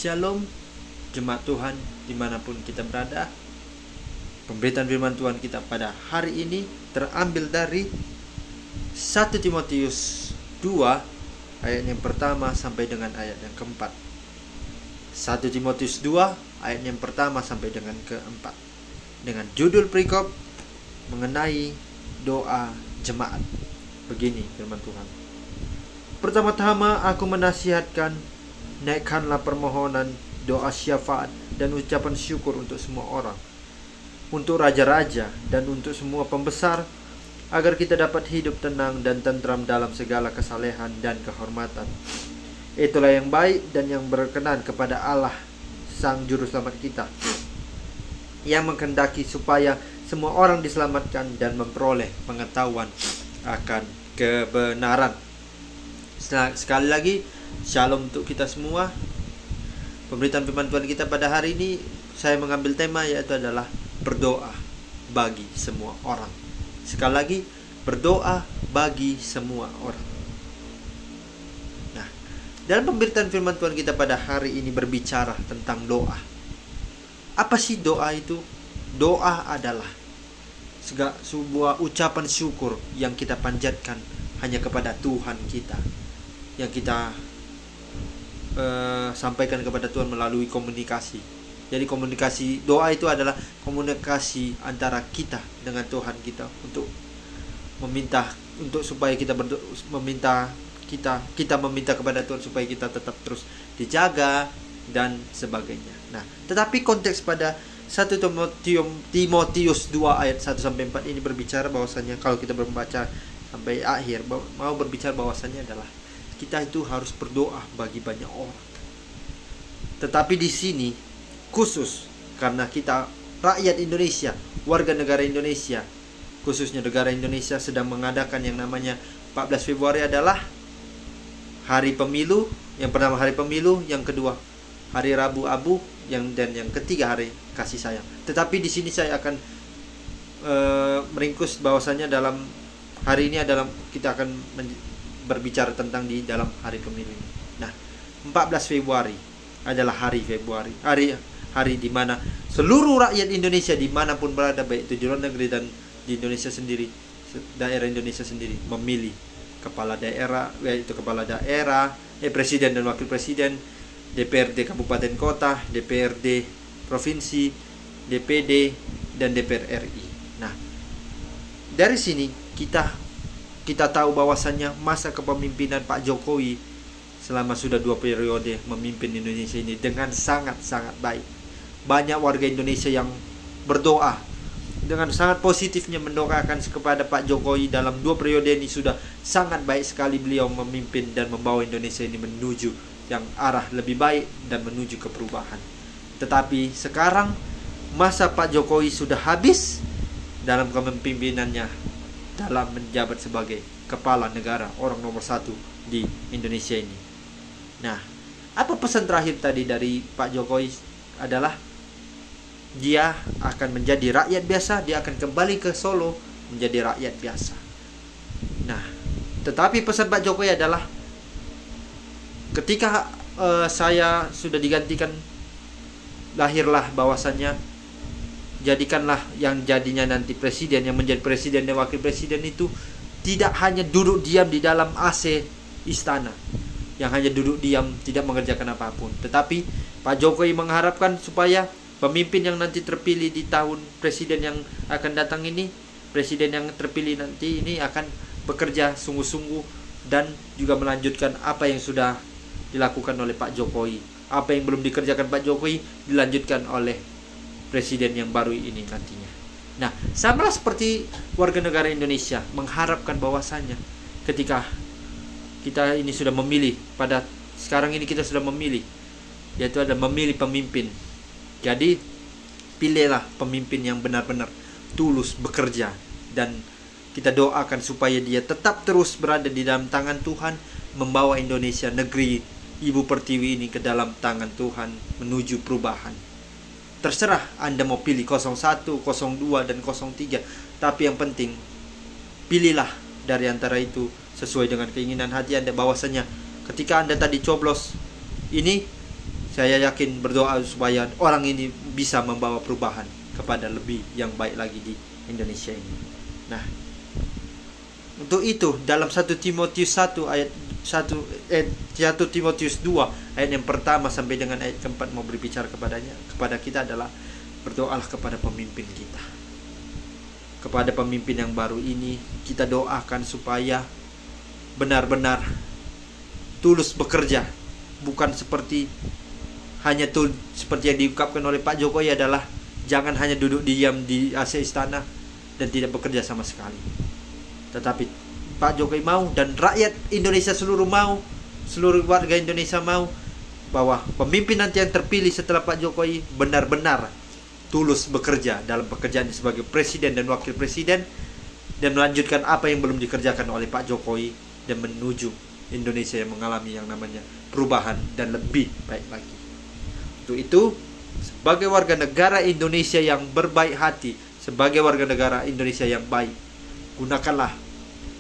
Shalom, jemaat Tuhan dimanapun kita berada. Pemberitaan firman Tuhan kita pada hari ini terambil dari 1 Timotius 2 ayat yang pertama sampai dengan ayat yang keempat. 1 Timotius 2 ayat yang pertama sampai dengan keempat, dengan judul perikop mengenai doa jemaat. Begini firman Tuhan: pertama-tama aku menasihatkan, naikkanlah permohonan, doa syafaat, dan ucapan syukur untuk semua orang, untuk raja-raja dan untuk semua pembesar, agar kita dapat hidup tenang dan tentram dalam segala kesalehan dan kehormatan. Itulah yang baik dan yang berkenan kepada Allah, Sang Juru Selamat kita, yang menghendaki supaya semua orang diselamatkan dan memperoleh pengetahuan akan kebenaran. Sekali lagi, shalom untuk kita semua. Pemberitaan firman Tuhan kita pada hari ini, saya mengambil tema yaitu adalah berdoa bagi semua orang. Sekali lagi, berdoa bagi semua orang. Nah, dalam pemberitaan firman Tuhan kita pada hari ini berbicara tentang doa. Apa sih doa itu? Doa adalah sebuah ucapan syukur yang kita panjatkan hanya kepada Tuhan kita, yang kita sampaikan kepada Tuhan melalui komunikasi. Jadi komunikasi doa itu adalah komunikasi antara kita dengan Tuhan kita untuk meminta, untuk supaya kita meminta kepada Tuhan supaya kita tetap terus dijaga dan sebagainya. Nah, tetapi konteks pada 1 Timotius 2 ayat 1 sampai 4 ini berbicara bahwasanya, kalau kita membaca sampai akhir, mau berbicara bahwasanya adalah kita itu harus berdoa bagi banyak orang. Tetapi di sini khusus karena kita rakyat Indonesia, warga negara Indonesia, khususnya negara Indonesia sedang mengadakan yang namanya 14 Februari adalah hari pemilu. Yang pertama hari pemilu, yang kedua hari Rabu Abu, dan yang ketiga hari kasih sayang. Tetapi di sini saya akan meringkus bahwasanya dalam hari ini adalah kita akan berbicara tentang di dalam hari pemilu ini. Nah, 14 Februari adalah hari di mana seluruh rakyat Indonesia dimanapun berada, baik itu di luar negeri dan di Indonesia sendiri, daerah Indonesia sendiri, memilih kepala daerah, yaitu kepala daerah, presiden dan wakil presiden, DPRD kabupaten kota, DPRD provinsi, DPD, dan DPR RI. Nah, dari sini kita tahu bahwasannya masa kepemimpinan Pak Jokowi selama sudah 2 periode memimpin Indonesia ini dengan sangat-sangat baik. Banyak warga Indonesia yang berdoa dengan sangat positifnya mendoakan kepada Pak Jokowi. Dalam 2 periode ini sudah sangat baik sekali beliau memimpin dan membawa Indonesia ini menuju yang arah lebih baik dan menuju ke perubahan. Tetapi sekarang masa Pak Jokowi sudah habis dalam kepemimpinannya dalam menjabat sebagai kepala negara, orang nomor 1 di Indonesia ini. Nah, apa pesan terakhir tadi dari Pak Jokowi adalah dia akan menjadi rakyat biasa, dia akan kembali ke Solo menjadi rakyat biasa. Nah, tetapi pesan Pak Jokowi adalah ketika saya sudah digantikan, lahirlah bahwasannya jadikanlah yang jadinya nanti presiden, yang menjadi presiden dan wakil presiden itu tidak hanya duduk diam di dalam AC istana, yang hanya duduk diam tidak mengerjakan apapun. Tetapi Pak Jokowi mengharapkan supaya pemimpin yang nanti terpilih di tahun presiden yang akan datang ini, presiden yang terpilih nanti ini akan bekerja sungguh-sungguh dan juga melanjutkan apa yang sudah dilakukan oleh Pak Jokowi. Apa yang belum dikerjakan Pak Jokowi dilanjutkan oleh presiden yang baru ini nantinya. Nah, sama seperti warga negara Indonesia mengharapkan bahwasannya ketika kita ini sudah memilih, pada sekarang ini kita sudah memilih, yaitu ada memilih pemimpin. Jadi pilihlah pemimpin yang benar-benar tulus bekerja, dan kita doakan supaya dia tetap terus berada di dalam tangan Tuhan, membawa Indonesia, negeri Ibu Pertiwi ini ke dalam tangan Tuhan menuju perubahan. Terserah Anda mau pilih 01, 02, dan 03. Tapi yang penting, pilihlah dari antara itu sesuai dengan keinginan hati Anda, bahwasanya ketika Anda tadi coblos ini saya yakin berdoa supaya orang ini bisa membawa perubahan kepada lebih yang baik lagi di Indonesia ini. Nah, untuk itu dalam 1 Timotius 1 ayat 1 Timotius 2 ayat yang pertama sampai dengan ayat keempat mau berbicara kepada kita adalah berdoalah kepada pemimpin kita. Kepada pemimpin yang baru ini kita doakan supaya benar-benar tulus bekerja, bukan seperti seperti yang diungkapkan oleh Pak Jokowi adalah jangan hanya duduk diam di AC Istana dan tidak bekerja sama sekali. Tetapi Pak Jokowi mau dan rakyat Indonesia seluruh warga Indonesia mau bahwa pemimpin nanti yang terpilih setelah Pak Jokowi benar-benar tulus bekerja dalam pekerjaannya sebagai presiden dan wakil presiden dan melanjutkan apa yang belum dikerjakan oleh Pak Jokowi dan menuju Indonesia yang mengalami yang namanya perubahan dan lebih baik lagi. Untuk itu, sebagai warga negara Indonesia yang berbaik hati, sebagai warga negara Indonesia yang baik, gunakanlah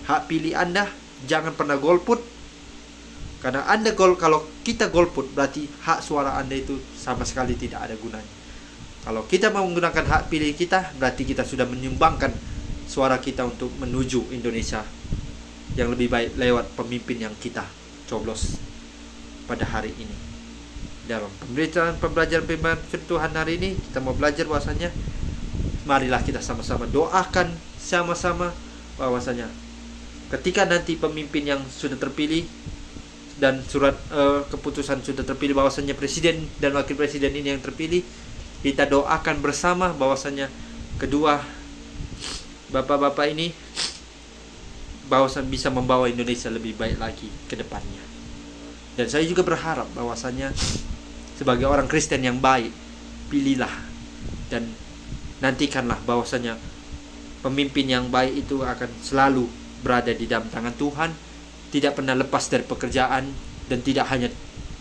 hak pilih Anda, jangan pernah golput. Karena kalau kita golput berarti hak suara Anda itu sama sekali tidak ada gunanya. Kalau kita mau menggunakan hak pilih kita, berarti kita sudah menyumbangkan suara kita untuk menuju Indonesia yang lebih baik lewat pemimpin yang kita coblos pada hari ini. Dalam pembelajaran firman Tuhan hari ini, kita mau belajar bahwasanya marilah kita sama-sama doakan sama-sama bahwasanya ketika nanti pemimpin yang sudah terpilih dan surat keputusan sudah terpilih bahwasanya presiden dan wakil presiden ini yang terpilih, kita doakan bersama bahwasanya kedua bapak-bapak ini bahwasanya bisa membawa Indonesia lebih baik lagi ke depannya. Dan saya juga berharap bahwasanya sebagai orang Kristen yang baik, pilihlah dan nantikanlah bahwasanya pemimpin yang baik itu akan selalu berada di dalam tangan Tuhan, tidak pernah lepas dari pekerjaan dan tidak hanya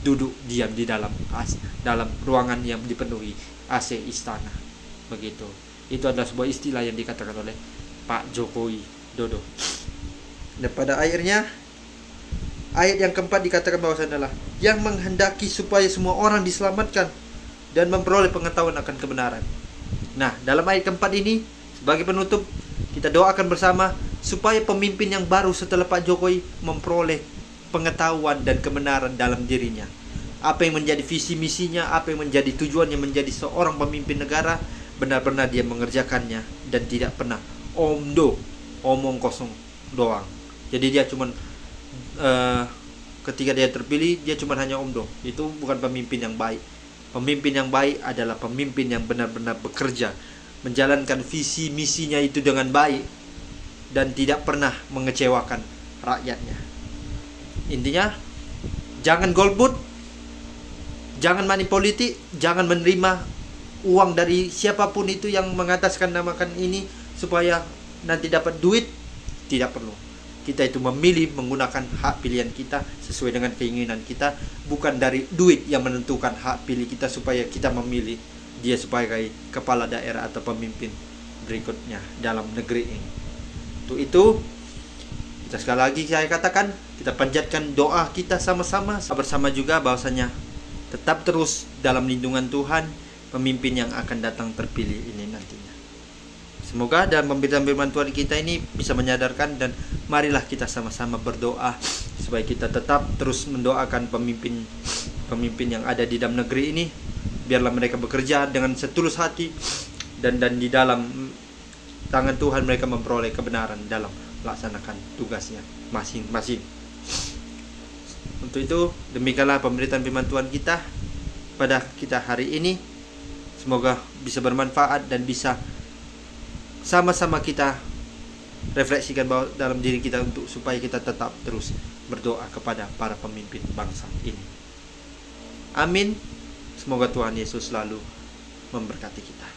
duduk diam di dalam ruangan yang dipenuhi AC Istana. Begitu. Itu adalah sebuah istilah yang dikatakan oleh Pak Jokowi Dodo. Dan pada akhirnya ayat yang keempat dikatakan bahwasanya adalah yang menghendaki supaya semua orang diselamatkan dan memperoleh pengetahuan akan kebenaran. Nah, dalam ayat keempat ini sebagai penutup kita doakan bersama supaya pemimpin yang baru setelah Pak Jokowi memperoleh pengetahuan dan kebenaran dalam dirinya. Apa yang menjadi visi misinya, apa yang menjadi tujuannya menjadi seorang pemimpin negara, benar-benar dia mengerjakannya dan tidak pernah omong kosong doang. Jadi dia cuman ketika dia terpilih dia cuman hanya omdo. Itu bukan pemimpin yang baik. Pemimpin yang baik adalah pemimpin yang benar-benar bekerja, menjalankan visi misinya itu dengan baik dan tidak pernah mengecewakan rakyatnya. Intinya, jangan golput, jangan money politik, jangan menerima uang dari siapapun itu yang mengataskan namakan ini supaya nanti dapat duit. Tidak perlu. Kita itu memilih menggunakan hak pilihan kita sesuai dengan keinginan kita, bukan dari duit yang menentukan hak pilih kita supaya kita memilih dia sebagai kepala daerah atau pemimpin berikutnya dalam negeri ini. Untuk itu, kita sekali lagi saya katakan, kita panjatkan doa kita sama-sama bersama juga bahwasanya tetap terus dalam lindungan Tuhan pemimpin yang akan datang terpilih ini nantinya. Semoga dalam pemberitaan firman Tuhan kita ini bisa menyadarkan dan marilah kita sama-sama berdoa supaya kita tetap terus mendoakan pemimpin yang ada di dalam negeri ini. Biarlah mereka bekerja dengan setulus hati dan di dalam tangan Tuhan mereka memperoleh kebenaran dalam melaksanakan tugasnya masing-masing. Untuk itu, demikianlah pemberitaan firman Tuhan kita pada kita hari ini. Semoga bisa bermanfaat dan bisa sama-sama kita refleksikan bahwa dalam diri kita untuk supaya kita tetap terus berdoa kepada para pemimpin bangsa ini. Amin. Semoga Tuhan Yesus selalu memberkati kita.